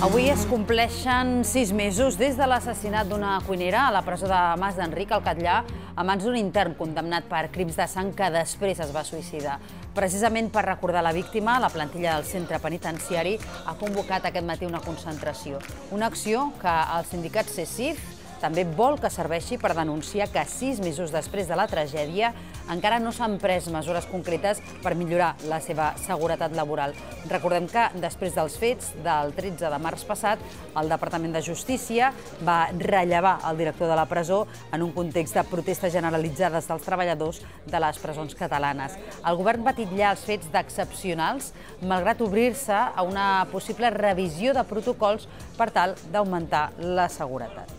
Avui es compleixen 6 mesos des de l'assassinat d'una cuinera a la presó de Mas d'Enric, al Catllar, a mans d'un intern condemnat per crims de sang que després es va suïcidar. Precisament per recordar la víctima, la plantilla del centre penitenciari ha convocat aquest matí una concentració. Una acció que el sindicat CECIF també vol que serveixi per denunciar que 6 mesos després de la tragèdia encara no s'han pres mesures concretes per millorar la seva seguretat laboral. Recordem que després dels fets del 13 de març passat, el Departament de Justícia va rellevar el director de la presó en un context de protestes generalitzades dels treballadors de les presons catalanes. El govern va titllar els fets d'excepcionals, malgrat obrir-se a una possible revisió de protocols per tal d'augmentar la seguretat.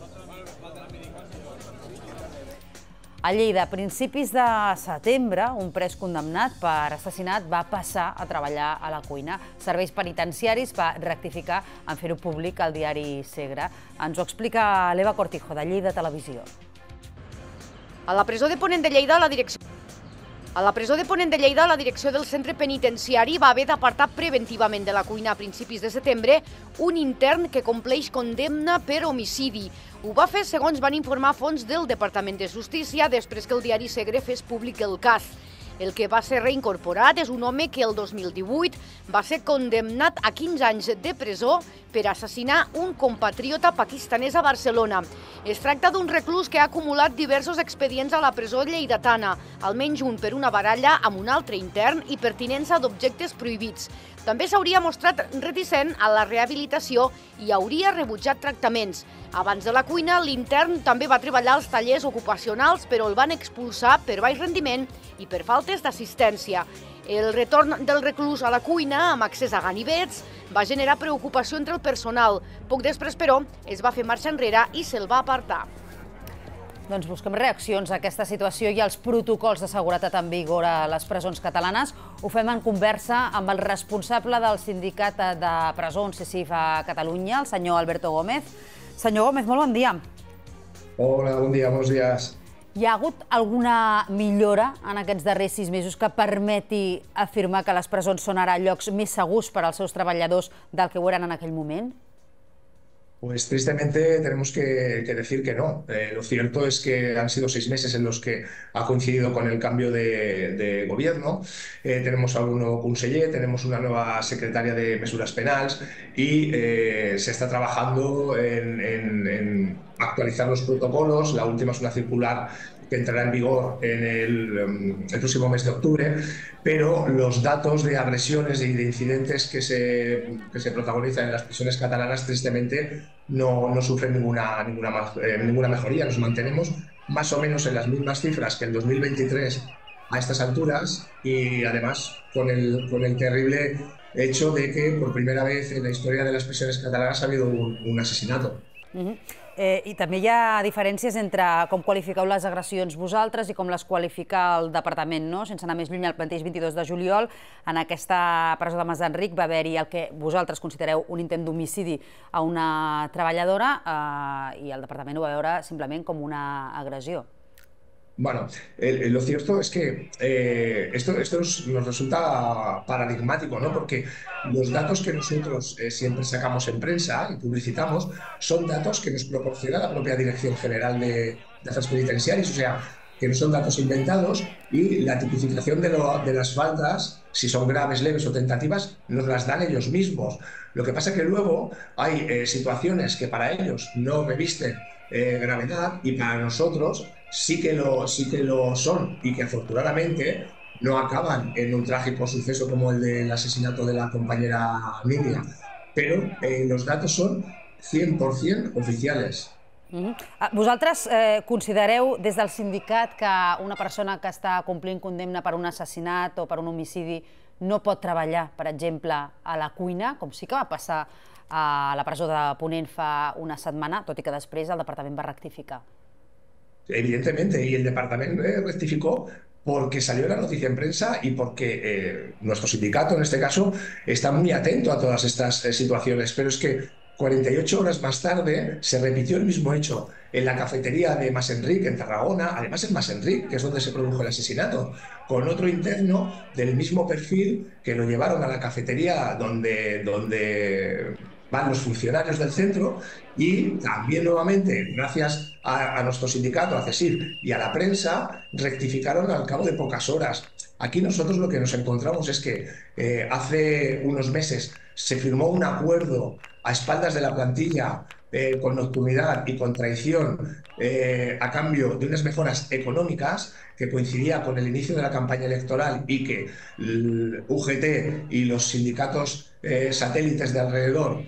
A Lleida, a principis de setembre, un pres condemnat per assassinat va passar a treballar a la cuina. Serveis penitenciaris va rectificar en fer-ho públic al diari Segre. Ens ho explica l'Eva Cortijo, de Lleida Televisió. A la presó de Ponent de Lleida, la direcció del centre penitenciari va haver d'apartar preventivament de la cuina a principis de setembre un intern que compleix condemna per homicidi. Ho va fer, segons van informar fonts del Departament de Justícia, després que el diari Segre fes públic el cas. El que va ser reincorporat és un home que el 2018 va ser condemnat a 15 anys de presó per assassinar un compatriota pakistanès a Barcelona. Es tracta d'un reclús que ha acumulat diversos expedients a la presó lleidatana, almenys un per una baralla amb un altre intern i per tinença d'objectes prohibits. També s'hauria mostrat reticent a la rehabilitació i hauria rebutjat tractaments. Abans de la cuina, l'intern també va treballar als tallers ocupacionals, però el van expulsar per baix rendiment i per faltes d'assistència. El retorn del reclús a la cuina, amb accés a ganivets, va generar preocupació entre el personal. Poc després, però, es va fer marxa enrere i se'l va apartar. Doncs busquem reaccions a aquesta situació i als protocols de seguretat en vigor a les presons catalanes. Ho fem en conversa amb el responsable del sindicat de presons CECIF a Catalunya, el senyor Alberto Gómez. Senyor Gómez, molt bon dia. Hola, bon dia, bons dies. Hi ha hagut alguna millora en aquests darrers 6 mesos que permeti afirmar que les presons són ara llocs més segurs per als seus treballadors del que ho eren en aquell moment? Pues tristemente tenemos que decir que no. Lo cierto es que han sido 6 meses en los que ha coincidido con el cambio de gobierno. Tenemos a un nuevo conseller, tenemos una nueva secretaria de Mesuras Penals y se está trabajando en actualizar los protocolos. La última es una circular que entrará en vigor en el próximo mes de octubre, pero los datos de agresiones y de incidentes que se protagonizan en las prisiones catalanas tristemente no sufren ninguna mejoría. Nos mantenemos más o menos en las mismas cifras que en 2023 a estas alturas y además con el terrible hecho de que por primera vez en la historia de las prisiones catalanas ha habido un asesinato. I també hi ha diferències entre com qualifiqueu les agressions vosaltres i com les qualifica el departament, no? Sense anar més lluny, el mateix 22 de juliol, en aquesta presó de Mas d'Enric va haver-hi el que vosaltres considereu un intent d'homicidi a una treballadora i el departament ho va veure simplement com una agressió. Bueno, lo cierto es que esto nos resulta paradigmático, ¿no? Porque los datos que nosotros siempre sacamos en prensa y publicitamos son datos que nos proporciona la propia Dirección General de Afers Penitenciarios, o sea, que no son datos inventados, y la tipificación de las faltas, si son graves, leves o tentativas, nos las dan ellos mismos. Lo que pasa es que luego hay situaciones que para ellos no revisten gravedad y para nosotros sí que lo son, y que afortunadamente no acaban en un trágico suceso como el del asesinato de la compañera Nidia, pero los datos son 100% oficiales. Vosaltres considereu des del sindicat que una persona que està complint condemna per un assassinat o per un homicidi no pot treballar, per exemple, a la cuina, com sí que va passar a la presó de Ponent fa una setmana, tot i que després el departament va rectificar? Evidentemente, y el departamento rectificó porque salió la noticia en prensa y porque nuestro sindicato, en este caso, está muy atento a todas estas situaciones. Pero es que 48 horas más tarde se repitió el mismo hecho en la cafetería de Mas Enric, en Tarragona, además en Mas Enric, que es donde se produjo el asesinato, con otro interno del mismo perfil que lo llevaron a la cafetería donde van los funcionarios del centro y también nuevamente, gracias a nuestro sindicato, a CESIF y a la prensa, rectificaron al cabo de pocas horas. Aquí nosotros lo que nos encontramos es que hace unos meses se firmó un acuerdo a espaldas de la plantilla con nocturnidad y con traición a cambio de unas mejoras económicas que coincidía con el inicio de la campaña electoral y que el UGT y los sindicatos satélites de alrededor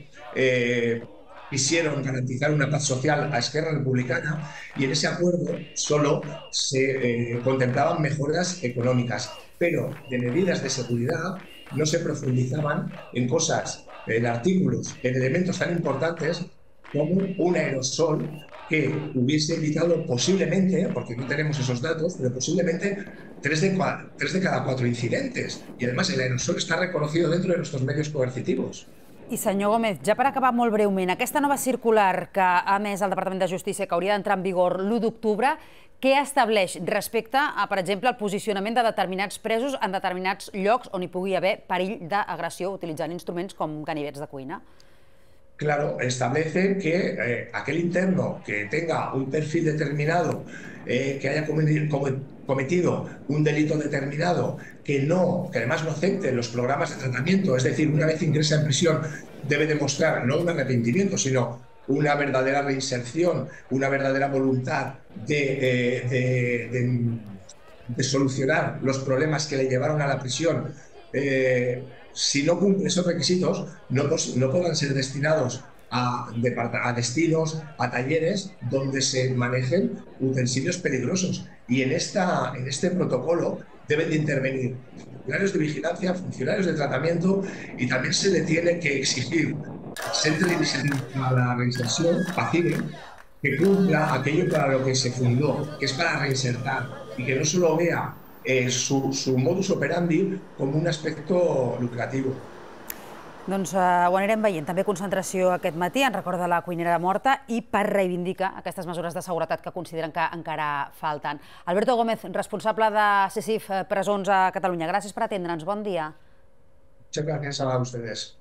quisieron garantizar una paz social a Esquerra Republicana, y en ese acuerdo solo se contemplaban mejoras económicas, pero de medidas de seguridad no se profundizaban en cosas, en artículos, en elementos tan importantes como un aerosol que hubiese evitado posiblemente, porque no tenemos esos datos, pero posiblemente tres de cada 4 incidentes. Y además el aerosol está reconocido dentro de nuestros medios coercitivos. I senyor Gómez, ja per acabar molt breument, aquesta nova circular que ha emès el Departament de Justícia, que hauria d'entrar en vigor l'1 d'octubre, què estableix respecte a, per exemple, el posicionament de determinats presos en determinats llocs on hi pugui haver perill d'agressió utilitzant instruments com ganivets de cuina? Claro, establece que aquel interno que tenga un perfil determinado, que haya cometido un delito determinado, que además no acepte los programas de tratamiento, es decir, una vez ingresa en prisión debe demostrar no un arrepentimiento, sino una verdadera reinserción, una verdadera voluntad de solucionar los problemas que le llevaron a la prisión. Si no cumple esos requisitos, no podrán ser destinados a destinos, a talleres donde se manejen utensilios peligrosos. Y en este protocolo deben de intervenir funcionarios de vigilancia, funcionarios de tratamiento, y también se le tiene que exigir al Centro de a la Reinserción, PACIRE, que cumpla aquello para lo que se fundó, que es para reinsertar, y que no solo vea su modus operandi com un aspecte lucratiu. Doncs ho anirem veient. També concentració aquest matí en record de la cuinera morta i per reivindicar aquestes mesures de seguretat que consideren que encara falten. Alberto Gómez, responsable de CESIF Presons a Catalunya. Gràcies per atendre'ns. Bon dia. Muchas gracias a ustedes.